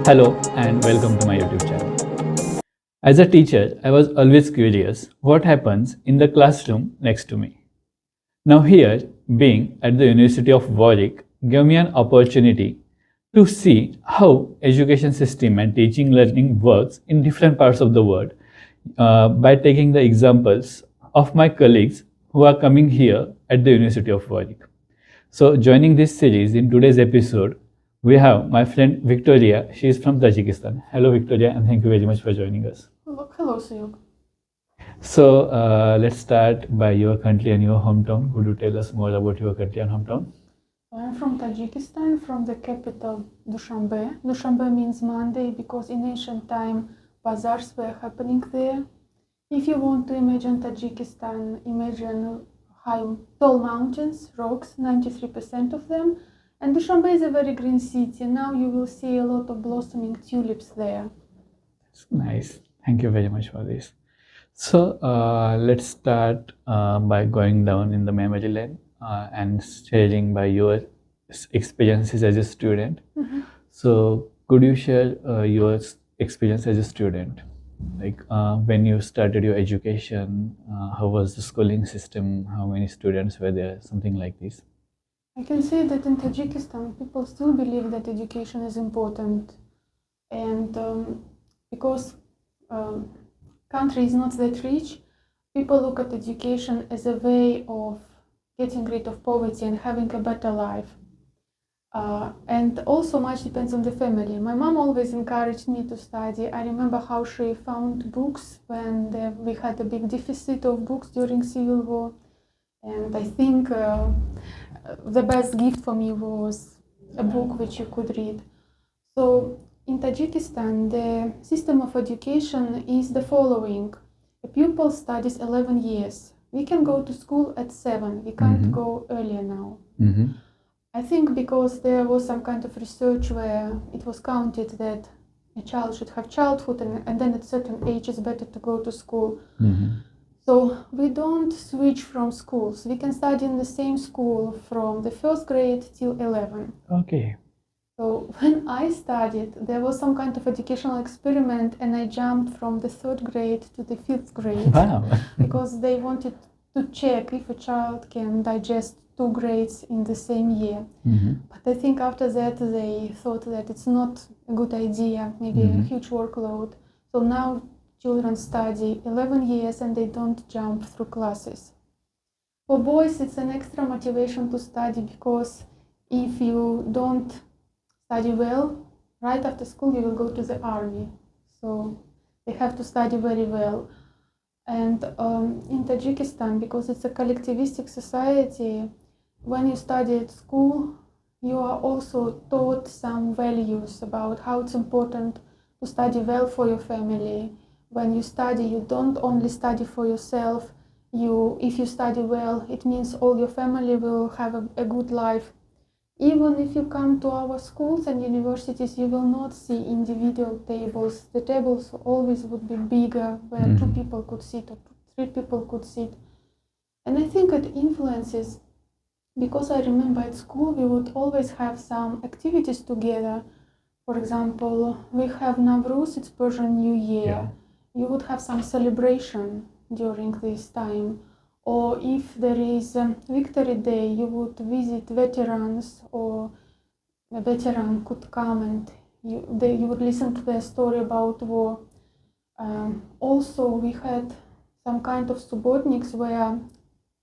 Hello and welcome to my YouTube channel. As a teacher, I was always curious what happens in the classroom next to me. Now, here, being at the University of Warwick gave me an opportunity to see how education system and teaching learning works in different parts of the world by taking the examples of my colleagues who are coming here at the University of Warwick. So, joining this series in today's episode, we have my friend Victoria. She is from Tajikistan. Hello, Victoria, and thank you very much for joining us. Hello, Suyuk. So, let's start by your country and your hometown. Would you tell us more about your country and hometown? I'm from Tajikistan, from the capital Dushanbe. Dushanbe means Monday because in ancient time bazaars were happening there. If you want to imagine Tajikistan, imagine high, tall mountains, rocks, 93% of them. And Dushanbe is a very green city. Now you will see a lot of blossoming tulips there. That's nice. Thank you very much for this. So, let's start by going down in the memory lane and sharing by your experiences as a student. So, could you share your experience as a student? Like when you started your education, how was the schooling system? How many students were there? Something like this. I can say that in Tajikistan, people still believe that education is important. And because country is not that rich, people look at education as a way of getting rid of poverty and having a better life. And also much depends on the family. My mom always encouraged me to study. I remember how she found books when we had a big deficit of books during Civil War. And I think the best gift for me was a book which you could read. So in Tajikistan, the system of education is the following. A pupil studies 11 years. We can go to school at 7. We can't go earlier now. I think because there was some kind of research where it was counted that a child should have childhood and then at certain age it's better to go to school. So we don't switch from schools. We can study in the same school from the first grade till 11. Okay. So when I studied, there was some kind of educational experiment and I jumped from the 3rd grade to the 5th grade. Wow. Because they wanted to check if a child can digest 2 grades in the same year. But I think after that they thought that it's not a good idea, maybe a huge workload. So now children study 11 years and they don't jump through classes. For boys, it's an extra motivation to study because if you don't study well, right after school you will go to the army. So they have to study very well. And in Tajikistan, because it's a collectivistic society, when you study at school, you are also taught some values about how it's important to study well for your family. When you study, you don't only study for yourself. If you study well, it means all your family will have a good life. Even if you come to our schools and universities, you will not see individual tables. The tables always would be bigger, where 2 people could sit or 3 people could sit. And I think it influences, because I remember at school we would always have some activities together. For example, we have Nowruz, it's Persian New Year. Yeah. You would have some celebration during this time. Or if there is a Victory Day, you would visit veterans, or a veteran could come and you would listen to their story about war. Also, we had some kind of subordinates where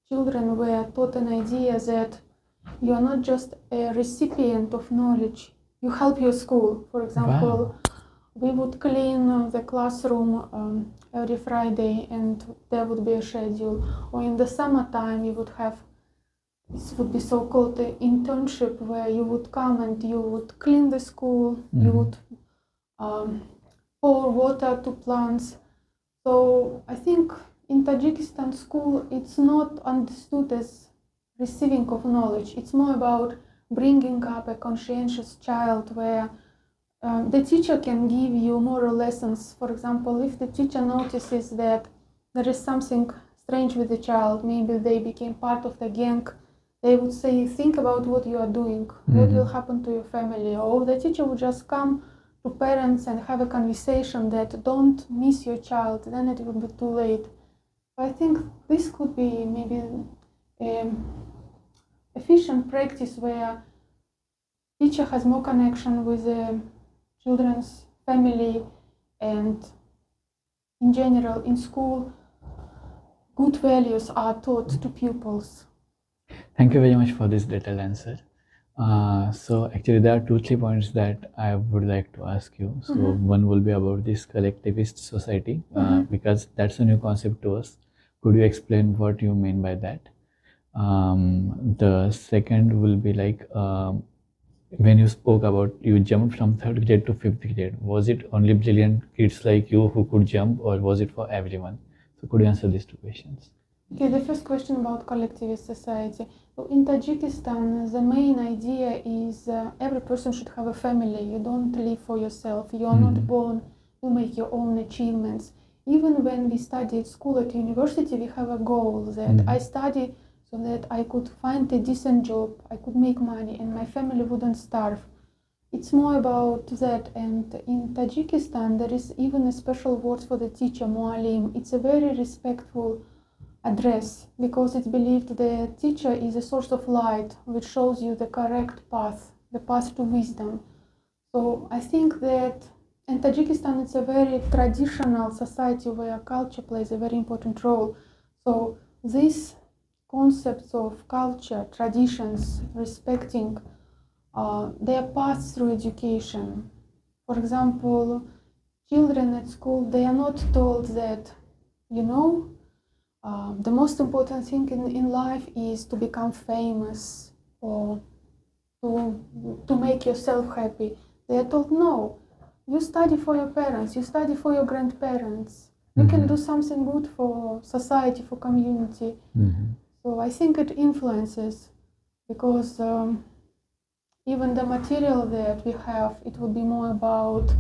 children were taught an idea that you are not just a recipient of knowledge, you help your school. For example, we would clean the classroom every Friday and there would be a schedule. Or in the summertime we would have, this would be so-called internship, where you would come and you would clean the school, you would pour water to plants. So I think in Tajikistan school it's not understood as receiving of knowledge. It's more about bringing up a conscientious child where the teacher can give you moral lessons. For example, if the teacher notices that there is something strange with the child, maybe they became part of the gang, they would say, think about what you are doing, what will happen to your family. Or the teacher would just come to parents and have a conversation that don't miss your child, then it will be too late. I think this could be maybe efficient practice where teacher has more connection with the children's family, and in general in school good values are taught to pupils. Thank you very much for this detailed answer. So actually there are 2-3 points that I would like to ask you. So one will be about this collectivist society, because that's a new concept to us. Could you explain what you mean by that? The second will be like, when you spoke about you jumped from 3rd grade to 5th grade, was it only brilliant kids like you who could jump, or was it for everyone? So could you answer these 2 questions? Okay, the first question about collectivist society. So in Tajikistan, the main idea is every person should have a family. You don't live for yourself. You are not born to make your own achievements. Even when we study at school, at university, we have a goal that I study so that I could find a decent job, I could make money, and my family wouldn't starve. It's more about that. And in Tajikistan, there is even a special word for the teacher, mualim. It's a very respectful address, because it's believed the teacher is a source of light which shows you the correct path, the path to wisdom. So I think that in Tajikistan it's a very traditional society where culture plays a very important role. So these concepts of culture, traditions, respecting their paths through education. For example, children at school, they are not told that, the most important thing in life is to become famous or to make yourself happy. They are told, no, you study for your parents, you study for your grandparents. You can do something good for society, for community. So I think it influences, because even the material that we have, it would be more about,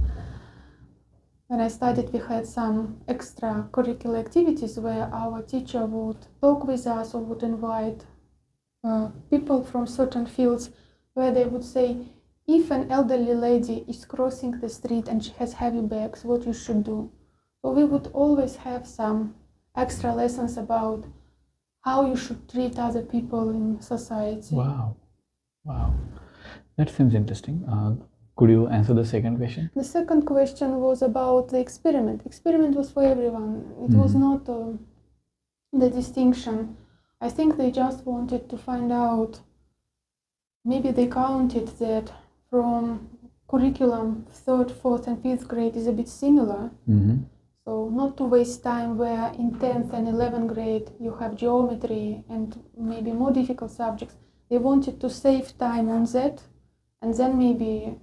when I studied, we had some extracurricular activities where our teacher would talk with us or would invite people from certain fields, where they would say, if an elderly lady is crossing the street and she has heavy bags, what you should do. So we would always have some extra lessons about how you should treat other people in society. Wow. That seems interesting. Could you answer the second question? The second question was about the experiment. Experiment was for everyone. It was not the distinction. I think they just wanted to find out, maybe they counted that from curriculum 3rd, 4th and 5th grade is a bit similar. So not to waste time where in 10th and 11th grade you have geometry and maybe more difficult subjects. They wanted to save time on that, and then maybe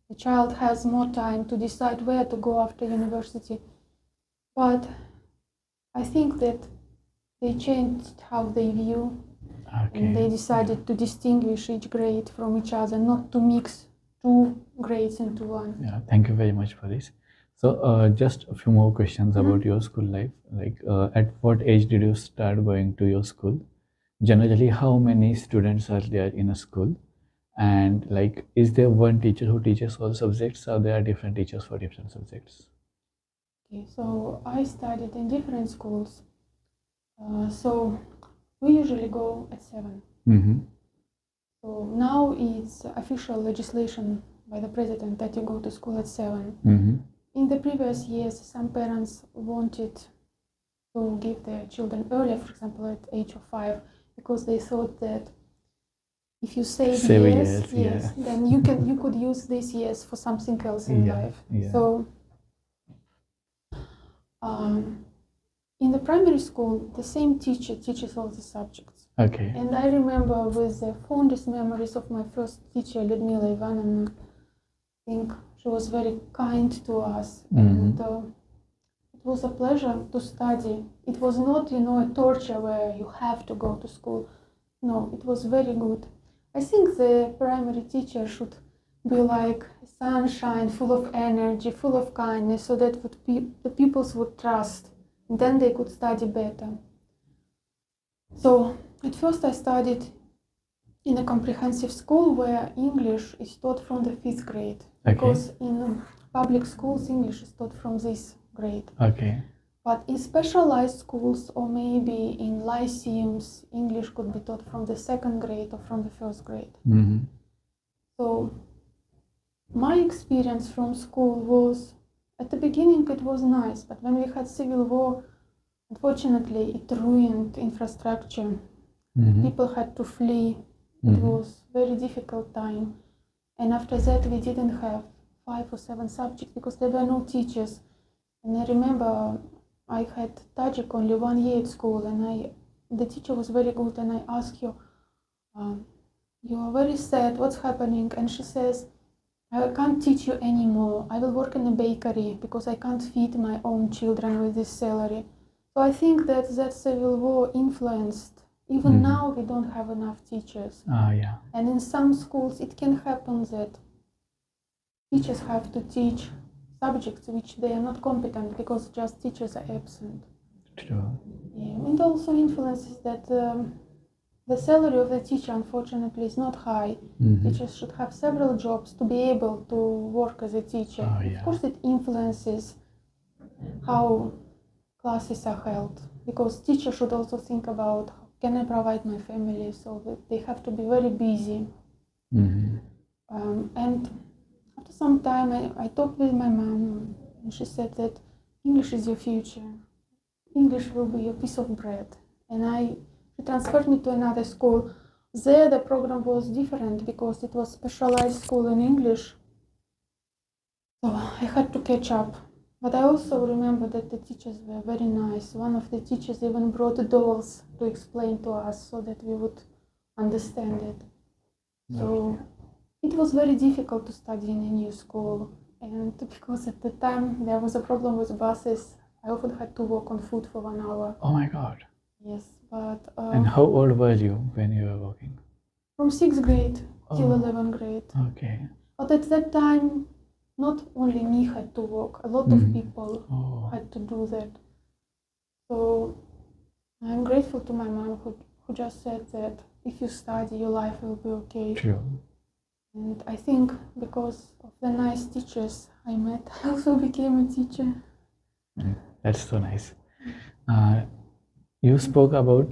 the child has more time to decide where to go after university. But I think that they changed how they view, and they decided to distinguish each grade from each other, not to mix 2 grades into one. Yeah, thank you very much for this. So just a few more questions about your school life. Like, at what age did you start going to your school? Generally, how many students are there in a school? And like, is there one teacher who teaches all subjects, or there are different teachers for different subjects? Okay, so I studied in different schools. So we usually go at 7. So now it's official legislation by the president that you go to school at 7. In the previous years, some parents wanted to give their children earlier, for example, at age of 5, because they thought that if you save years, then you could use these years for something else in life. So in the primary school, the same teacher teaches all the subjects. Okay. And I remember with the fondest memories of my first teacher, Ludmila Ivanovna. I think she was very kind to us, and it was a pleasure to study. It was not, a torture where you have to go to school. No, it was very good. I think the primary teacher should be like sunshine, full of energy, full of kindness, so that the pupils would trust, and then they could study better. So at first I studied in a comprehensive school where English is taught from the 5th grade. Because in public schools, English is taught from this grade. Okay. But in specialized schools or maybe in lyceums, English could be taught from the second grade or from the first grade. Mm-hmm. So my experience from school was, at the beginning it was nice, but when we had civil war, unfortunately it ruined infrastructure. Mm-hmm. People had to flee. It was very difficult time. And after that we didn't have 5 or 7 subjects because there were no teachers. And I remember I had Tajik only 1 year at school, and the teacher was very good, and I asked her, you are very sad, what's happening? And she says, I can't teach you anymore. I will work in a bakery because I can't feed my own children with this salary. So I think that civil war influenced. Even now we don't have enough teachers. Yeah. And in some schools it can happen that teachers have to teach subjects which they are not competent because just teachers are absent. True. Yeah. It also influences that the salary of the teacher, unfortunately, is not high. Teachers should have several jobs to be able to work as a teacher. Oh, yeah. Of course, it influences how classes are held, because teachers should also think about how can I provide my family, so that they have to be very busy. And after some time, I talked with my mom, and she said that English is your future. English will be a piece of bread. And she transferred me to another school. There the program was different because it was specialized school in English. So I had to catch up. But I also remember that the teachers were very nice. One of the teachers even brought dolls to explain to us so that we would understand it. So it was very difficult to study in a new school. And because at the time there was a problem with buses, I often had to walk on foot for 1 hour. Oh my God. Yes, but And how old were you when you were walking? from 6th grade till 11th grade. Okay. But at that time, not only me had to walk, a lot of people had to do that. So I'm grateful to my mom who just said that if you study, your life will be okay. True. And I think because of the nice teachers I met, I also became a teacher. That's so nice. You spoke about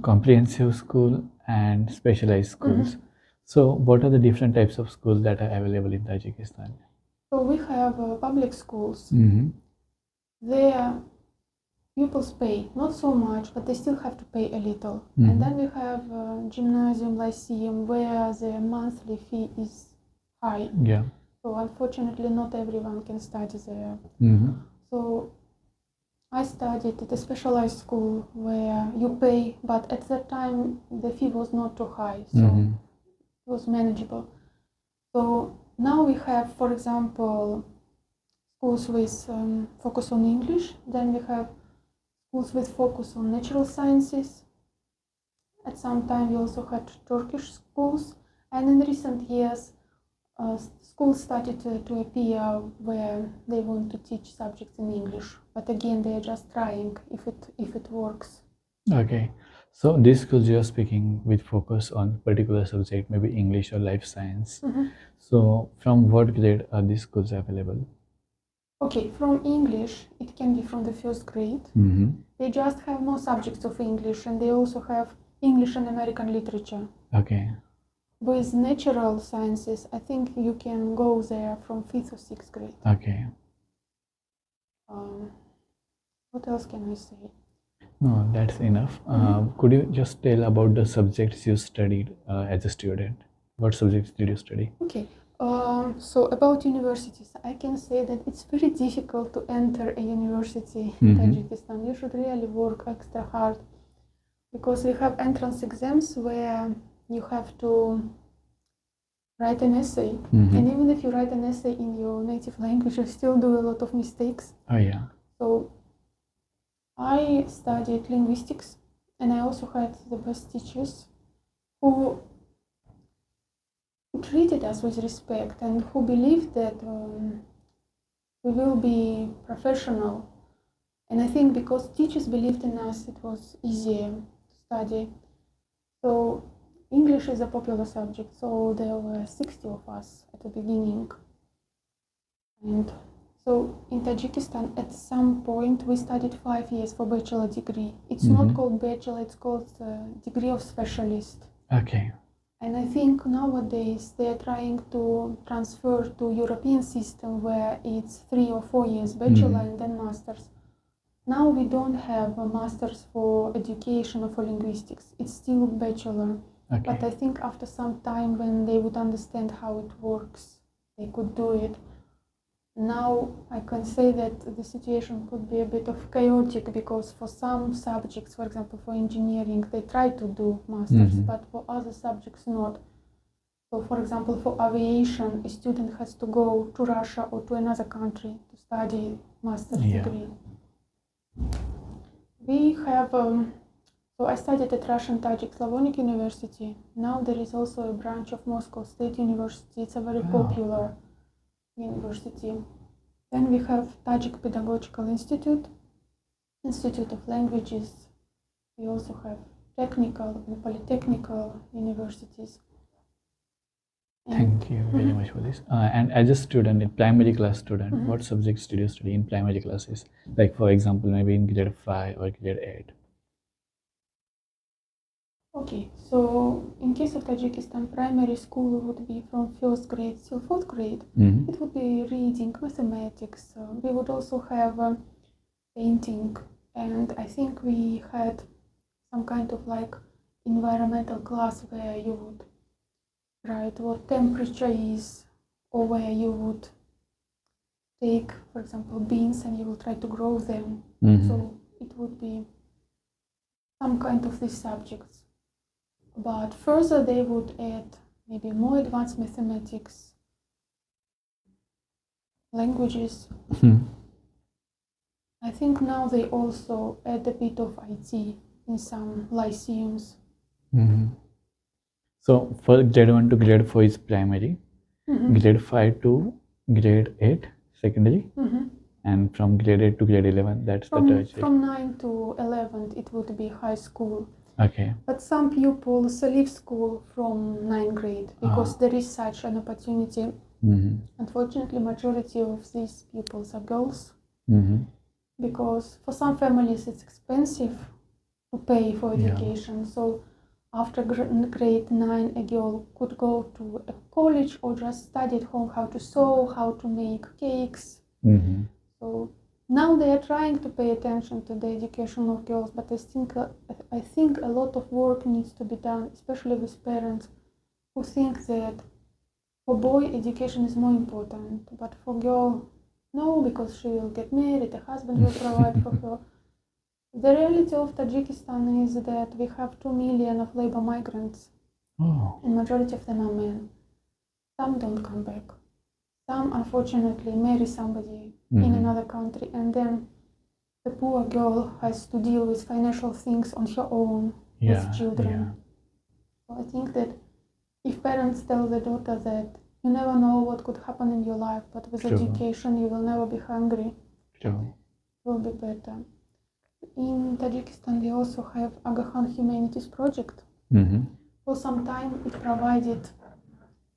comprehensive school and specialized schools. So what are the different types of schools that are available in Tajikistan? So we have public schools. There pupils pay, not so much, but they still have to pay a little. And then we have gymnasium, lyceum, where the monthly fee is high. Yeah. So unfortunately, not everyone can study there. So I studied at a specialized school where you pay, but at that time the fee was not too high, so it was manageable. So now we have, for example, schools with focus on English. Then we have schools with focus on natural sciences. At some time we also had Turkish schools, and in recent years schools started to appear where they want to teach subjects in English. But again, they are just trying if it works. Okay. So these schools you are speaking with focus on particular subject, maybe English or life science. So from what grade are these schools available? Okay, from English, it can be from the first grade. They just have more subjects of English, and they also have English and American literature. Okay. With natural sciences, I think you can go there from 5th or 6th grade. Okay. What else can I say? No, that's enough. Could you just tell about the subjects you studied as a student? What subjects did you study? Okay. So about universities, I can say that it's very difficult to enter a university in Tajikistan. You should really work extra hard because we have entrance exams where you have to write an essay. And even if you write an essay in your native language, you still do a lot of mistakes. Oh, yeah. So I studied linguistics, and I also had the best teachers who treated us with respect and who believed that we will be professional. And I think because teachers believed in us, it was easier to study. So English is a popular subject, so there were 60 of us at the beginning. And so in Tajikistan, at some point, we studied 5 years for bachelor degree. It's not called bachelor; it's called degree of specialist. Okay. And I think nowadays they're trying to transfer to European system where it's 3 or 4 years bachelor and then masters. Now we don't have a master's for education or for linguistics. It's still bachelor. Okay. But I think after some time when they would understand how it works, they could do it. Now I can say that the situation could be a bit of chaotic because for some subjects, for example, for engineering, they try to do masters, but for other subjects not. So for example, for aviation, a student has to go to Russia or to another country to study master's degree. We have, so I studied at Russian Tajik Slavonic University. Now there is also a branch of Moscow State University. It's a very popular university. Then we have Tajik Pedagogical Institute, Institute of Languages. We also have technical and polytechnical universities. Thank you very much for this. And as a student, a primary class student, what subjects did you study in primary classes? Like for example, maybe in grade 5 or grade 8? Okay, so in case of Tajikistan, primary school would be from 1st grade till 4th grade. It would be reading, mathematics. We would also have painting, and I think we had some kind of like environmental class where you would write what temperature is, or where you would take, for example, beans and you will try to grow them. So it would be some kind of these subjects. But further they would add maybe more advanced mathematics, languages. I think now they also add a bit of IT in some lyceums. So for grade 1 to grade 4 is primary, grade 5 to grade 8 secondary, and from grade 8 to grade 11 that's the tertiary. From 9 to 11 it would be high school. Okay. But some pupils leave school from 9th grade because there is such an opportunity. Unfortunately, majority of these pupils are girls because for some families it's expensive to pay for education. So after grade 9, a girl could go to a college or just study at home how to sew, how to make cakes. So now they are trying to pay attention to the education of girls, but I think a lot of work needs to be done, especially with parents who think that for boy education is more important, but for girl, no, because she will get married, a husband will provide for her. The reality of Tajikistan is that we have 2 million of labor migrants, and majority of them are men. Some don't come back. Some, unfortunately, marry somebody in another country, and then the poor girl has to deal with financial things on her own with children. So I think that if parents tell the daughter that you never know what could happen in your life, but with education you will never be hungry, it will be better. In Tajikistan, we also have Aga Khan Humanities Project. For some time, it provided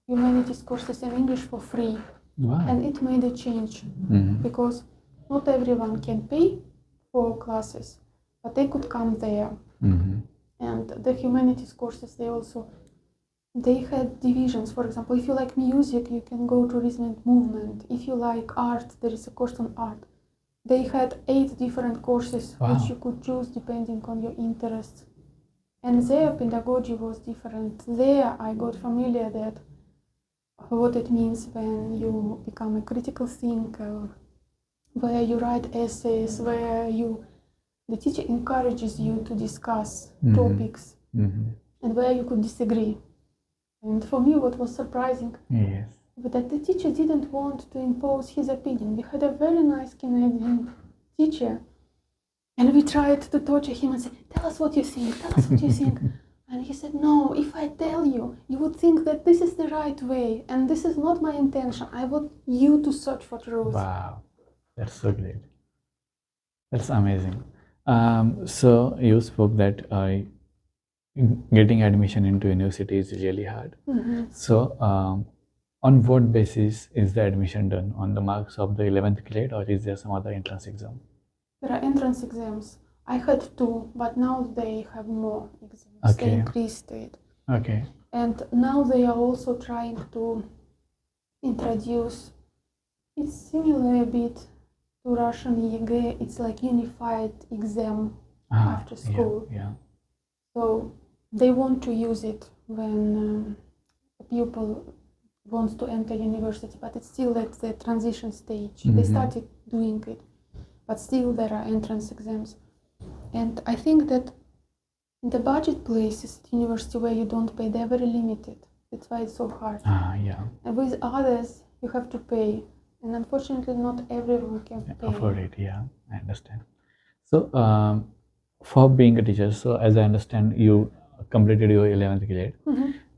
humanities courses in English for free. And it made a change because not everyone can pay for classes, but they could come there. And the humanities courses, they had divisions. For example, if you like music, you can go to rhythm and movement. If you like art, there is a course on art. They had 8 different courses which you could choose depending on your interests. And their pedagogy was different. There I got familiar that what it means when you become a critical thinker, where you write essays, where the teacher encourages you to discuss topics, and where you could disagree. And for me, what was surprising, that the teacher didn't want to impose his opinion. We had a very nice Canadian teacher, and we tried to torture him and say, tell us what you think, tell us what you think. And he said, no, if I tell you, you would think that this is the right way, and this is not my intention. I want you to search for truth. Wow, that's so great. That's amazing. So you spoke that getting admission into university is really hard. So On what basis is the admission done? On the marks of the 11th grade, or is there some other entrance exam? There are entrance exams. I had two, but now they have more exams. They Okay. increased it. Okay. And now they are also trying to introduce, it's similar a bit to Russian ЕГЭ, it's like unified exam after school. Yeah. So they want to use it when a pupil wants to enter university, but it's still at the transition stage. They started doing it, but still there are entrance exams. And I think that in the budget places at university where you don't pay, they're very limited. That's why it's so hard. Yeah. And with others, you have to pay. And unfortunately, not everyone can pay. Afford it, yeah, I understand. So, for being a teacher, so as I understand, you completed your 11th grade.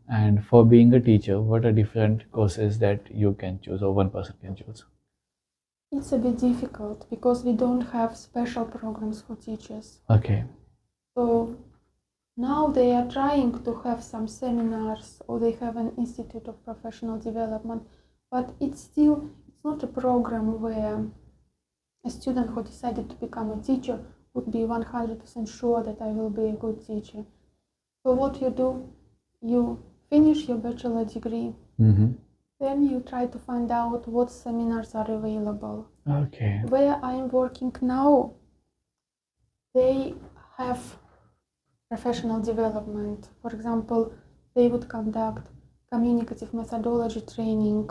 And for being a teacher, what are different courses that you can choose or one person can choose? It's a bit difficult because we don't have special programs for teachers. Okay. So now they are trying to have some seminars, or they have an institute of professional development, but it's not a program where a student who decided to become a teacher would be 100% sure that I will be a good teacher. So what you do, you finish your bachelor degree, then you try to find out what seminars are available. Okay. Where I'm working now, they have professional development. For example, they would conduct communicative methodology training,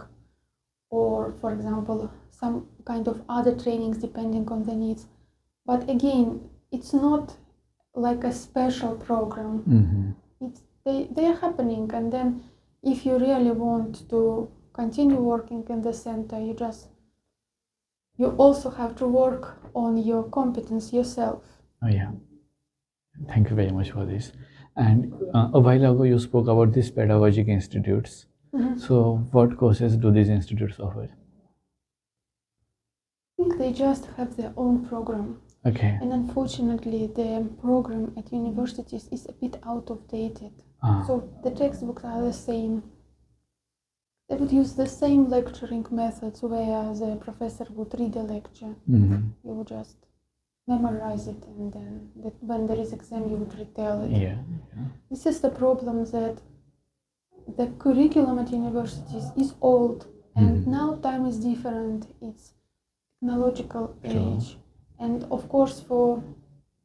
or for example, some kind of other trainings depending on the needs. But again, it's not like a special program. They are happening, and then if you really want to continue working in the center, you also have to work on your competence yourself. Oh yeah. Thank you very much for this. And a while ago you spoke about these pedagogic institutes. So what courses do these institutes offer? I think they just have their own program. Okay. And unfortunately, the program at universities is a bit out of dated. So the textbooks are the same. They would use the same lecturing methods where the professor would read a lecture. You would just memorize it, and then when there is exam, you would retell it. Yeah. This is the problem, that the curriculum at universities is old, and now time is different. It's technological age. And of course, for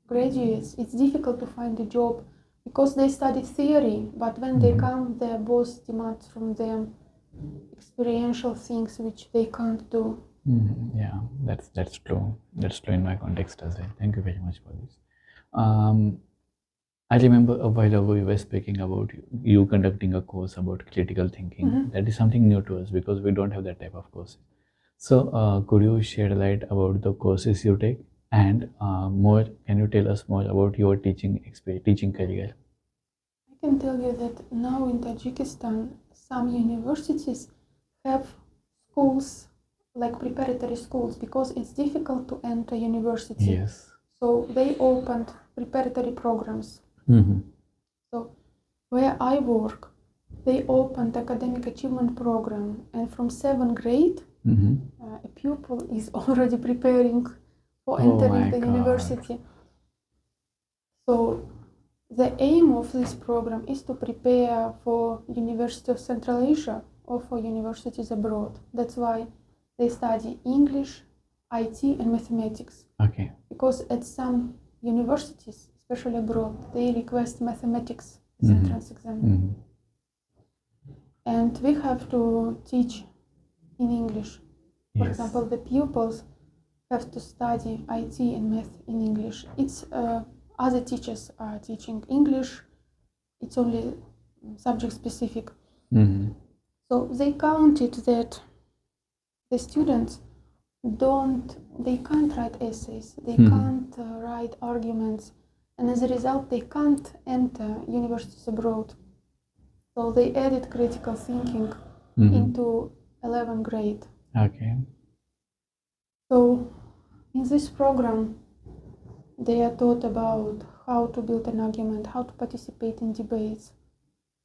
graduates, it's difficult to find a job because they studied theory, but when they come, their boss demands from them experiential things which they can't do. Yeah, that's true. That's true in my context as well. Thank you very much for this. I remember a while ago you were speaking about you conducting a course about critical thinking. That is something new to us because we don't have that type of courses. So could you shed light about the courses you take, and can you tell us more about your teaching career? I can tell you that now in Tajikistan, some universities have schools, like preparatory schools, because it's difficult to enter university. Yes. So they opened preparatory programs. So where I work, they opened academic achievement program, and from 7th grade, a pupil is already preparing for entering the university. So the aim of this program is to prepare for University of Central Asia or for universities abroad. That's why they study English, IT, and mathematics. Okay. Because at some universities, especially abroad, they request mathematics as entrance exam. And we have to teach in English. For example, the pupils have to study IT and math in English. It's other teachers are teaching English. It's only subject specific. So they counted that the students they can't write essays, they can't write arguments, and as a result they can't enter universities abroad. So they added critical thinking into 11th grade. Okay. So in this program they are taught about how to build an argument, how to participate in debates,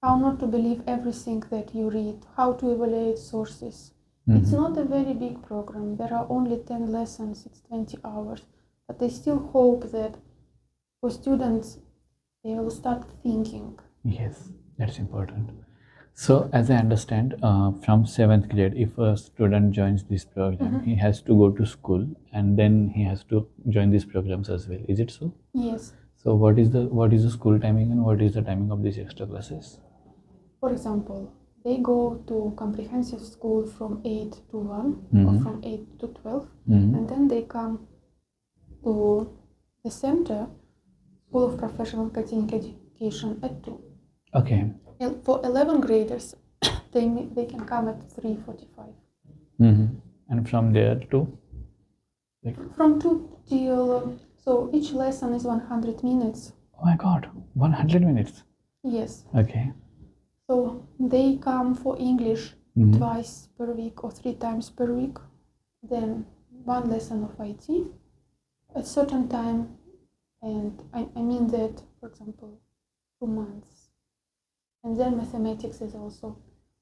how not to believe everything that you read, how to evaluate sources. It's not a very big program. There are only 10 lessons, it's 20 hours. But I still hope that for students, they will start thinking. Yes, that's important. So, as I understand, from seventh grade, if a student joins this program, he has to go to school and then he has to join these programs as well. Is it so? Yes. So, what is the school timing and what is the timing of these extra classes? For example, they go to comprehensive school from 8 to 1 or from 8 to 12, and then they come to the center, School of Professional Continuing Education at 2. Okay. And for 11 graders, they can come at 3:45. And from there to? From 2 till, so each lesson is 100 minutes. Oh my God, 100 minutes. Yes. Okay. So they come for English twice per week or 3 times per week. Then one lesson of IT at certain time, and I mean that, for example, 2 months. And then mathematics is also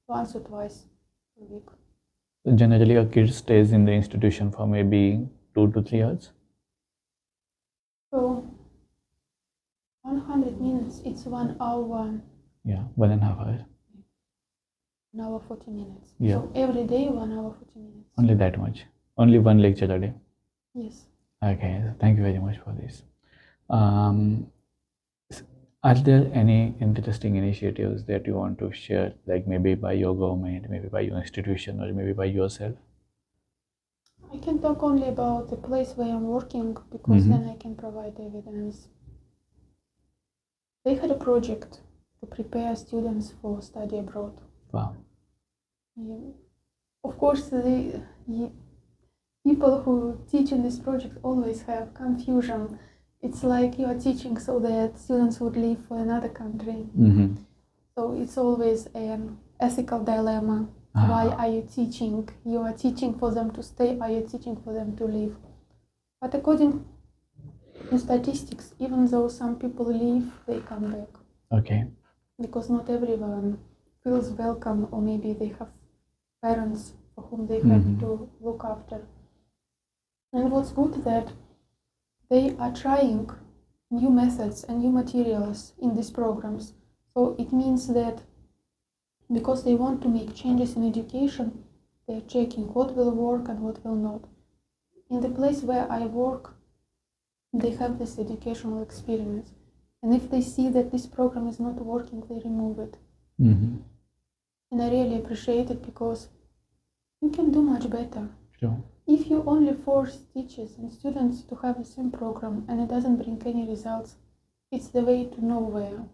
once or twice per week. So generally, a kid stays in the institution for maybe 2 to 3 years. So 100 minutes, it's 1 hour. Yeah, 1.5 hours. 1 hour 40 minutes. Yeah. So every day 1 hour 40 minutes. Only that much. Only one lecture a day. Yes. Okay, thank you very much for this. Are there any interesting initiatives that you want to share, like maybe by your government, maybe by your institution, or maybe by yourself? I can talk only about the place where I'm working because then I can provide evidence. They had a project to prepare students for study abroad. Wow. Yeah. Of course, the people who teach in this project always have confusion. It's like you are teaching so that students would leave for another country. So it's always an ethical dilemma. Why are you teaching? You are teaching for them to stay, are you teaching for them to leave? But according to statistics, even though some people leave, they come back. Okay. Because not everyone feels welcome, or maybe they have parents for whom they have to look after. And what's good that they are trying new methods and new materials in these programs. So it means that because they want to make changes in education, they're checking what will work and what will not. In the place where I work, they have this educational experiment. And if they see that this program is not working, they remove it. And I really appreciate it because you can do much better. Sure. If you only force teachers and students to have the same program and it doesn't bring any results, it's the way to nowhere.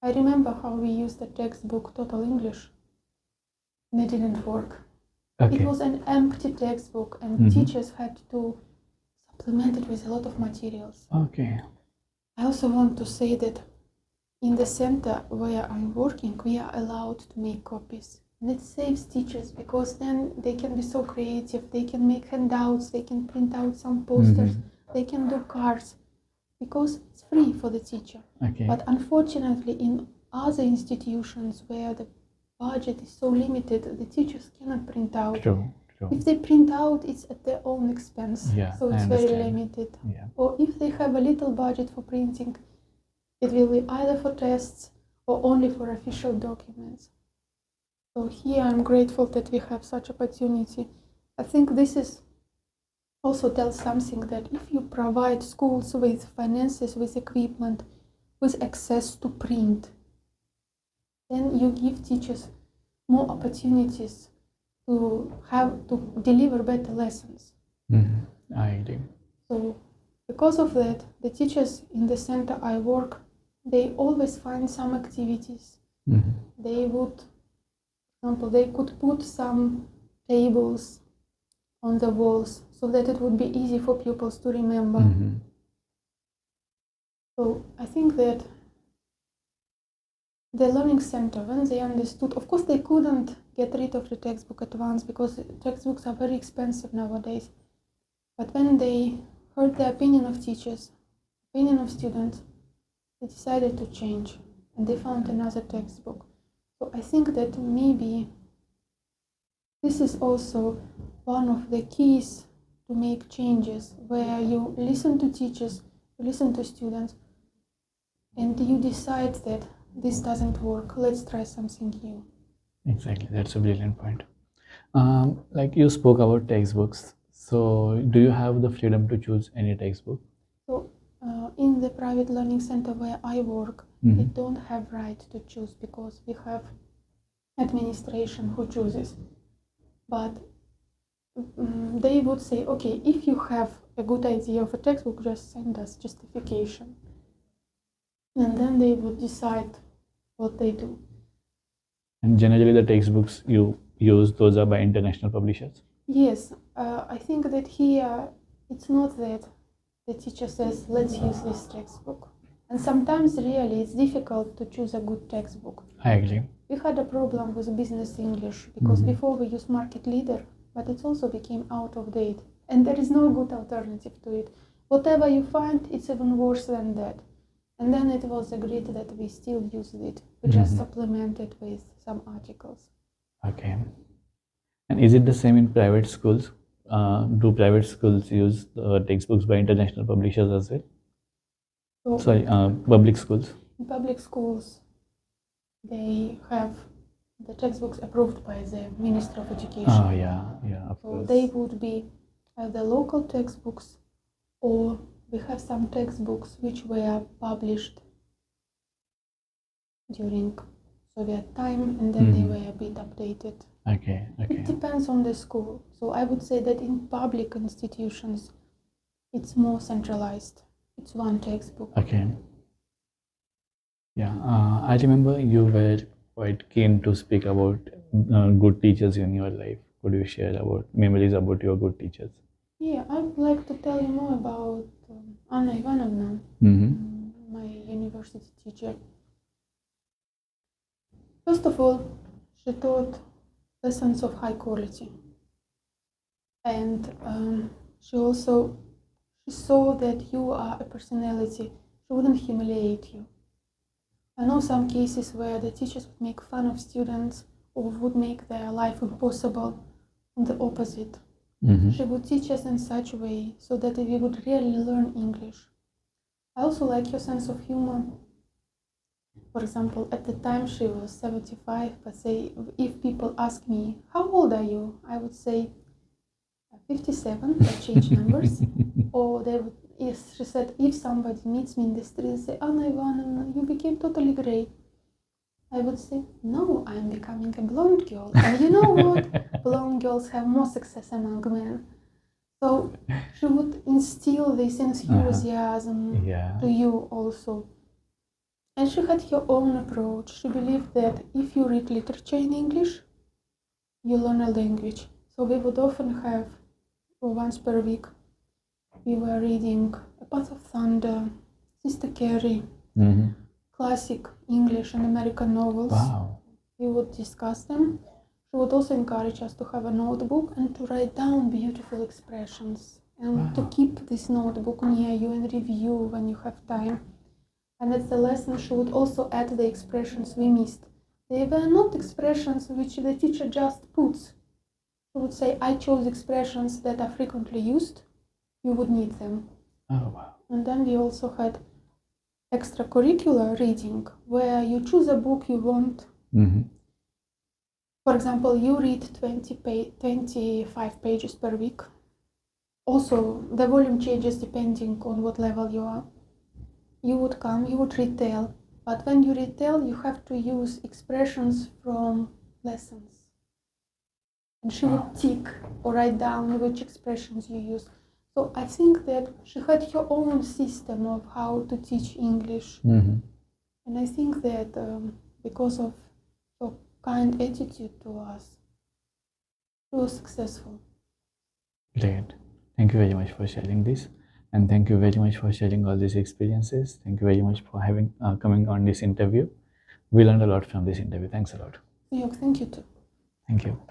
I remember how we used the textbook Total English and it didn't work. Okay. It was an empty textbook and teachers had to supplement it with a lot of materials. Okay. I also want to say that in the center where I'm working, we are allowed to make copies. And it saves teachers because then they can be so creative, they can make handouts, they can print out some posters, they can do cards, because it's free for the teacher. Okay. But unfortunately, in other institutions where the budget is so limited, the teachers cannot print out. True. If they print out, it's at their own expense, so it's very limited. Yeah. Or if they have a little budget for printing, it will be either for tests or only for official documents. So here I'm grateful that we have such opportunity. I think this is also tells something that if you provide schools with finances, with equipment, with access to print, then you give teachers more opportunities to deliver better lessons. I agree. So because of that, the teachers in the center I work, they always find some activities. They would, for example, they could put some tables on the walls so that it would be easy for pupils to remember. So I think that the learning center, when they understood, of course they couldn't get rid of the textbook at once because textbooks are very expensive nowadays. But when they heard the opinion of teachers, opinion of students, they decided to change. and they found another textbook. So I think that maybe this is also one of the keys to make changes, where you listen to teachers, you listen to students, and you decide that this doesn't work, let's try something new. Exactly, that's a brilliant point. Like you spoke about textbooks, so do you have the freedom to choose any textbook? So in the private learning center where I work, we don't have right to choose because we have administration who chooses. But they would say, okay, if you have a good idea of a textbook, just send us justification. And then they would decide what they do. And generally, the textbooks you use, those are by international publishers? Yes, I think that here it's not that the teacher says, let's use this textbook. And sometimes really it's difficult to choose a good textbook. I agree. We had a problem with business English because before we used Market Leader, but it also became out of date. And there is no good alternative to it. Whatever you find, it's even worse than that. And then it was agreed that we still use it. We just supplement it with some articles. Okay. And is it the same in private schools? Do private schools use textbooks by international publishers as well? So Sorry, public schools. in public schools, they have the textbooks approved by the Minister of Education. Oh, yeah, of So course. they would be the local textbooks, or we have some textbooks which were published during Soviet time and then they were a bit updated. Okay. It depends on the school. So I would say that in public institutions, it's more centralized. It's one textbook. Okay. Yeah, I remember you were quite keen to speak about good teachers in your life. Could you share about memories about your good teachers? Yeah, I would like to tell you more about Anna Ivanovna, my university teacher. First of all, she taught lessons of high quality. And she saw that you are a personality. She wouldn't humiliate you. I know some cases where the teachers would make fun of students or would make their life impossible. On the opposite. She would teach us in such a way so that we would really learn English. I also like her sense of humor. For example, at the time she was 75, but say if people ask me, how old are you? I would say 57, I change numbers. Or they would, she said, if somebody meets me in the street and say, Anna Ivanovna, you became totally grey. I would say, no, I'm becoming a blonde girl. And you know what? Blonde girls have more success among men. So she would instill this enthusiasm to you also. And she had her own approach. She believed that if you read literature in English, you learn a language. So we would often have, once per week, we were reading A Path of Thunder, Sister Carrie, classic English and American novels. Wow. We would discuss them. She would also encourage us to have a notebook and to write down beautiful expressions and to keep this notebook near you and review when you have time. And at the lesson, she would also add the expressions we missed. They were not expressions which the teacher just puts. She would say, I chose expressions that are frequently used. You would need them. Oh, wow. And then we also had extracurricular reading, where you choose a book you want. For example, you read 25 pages per week. Also, the volume changes depending on what level you are. You would come, you would retell, but when you retell, you have to use expressions from lessons. And she would tick or write down which expressions you use. So I think that she had her own system of how to teach English. And I think that because of her kind attitude to us, she was successful. Great. Thank you very much for sharing this. And thank you very much for sharing all these experiences. Thank you very much for having coming on this interview. We learned a lot from this interview. Thanks a lot. Thank you too. Thank you.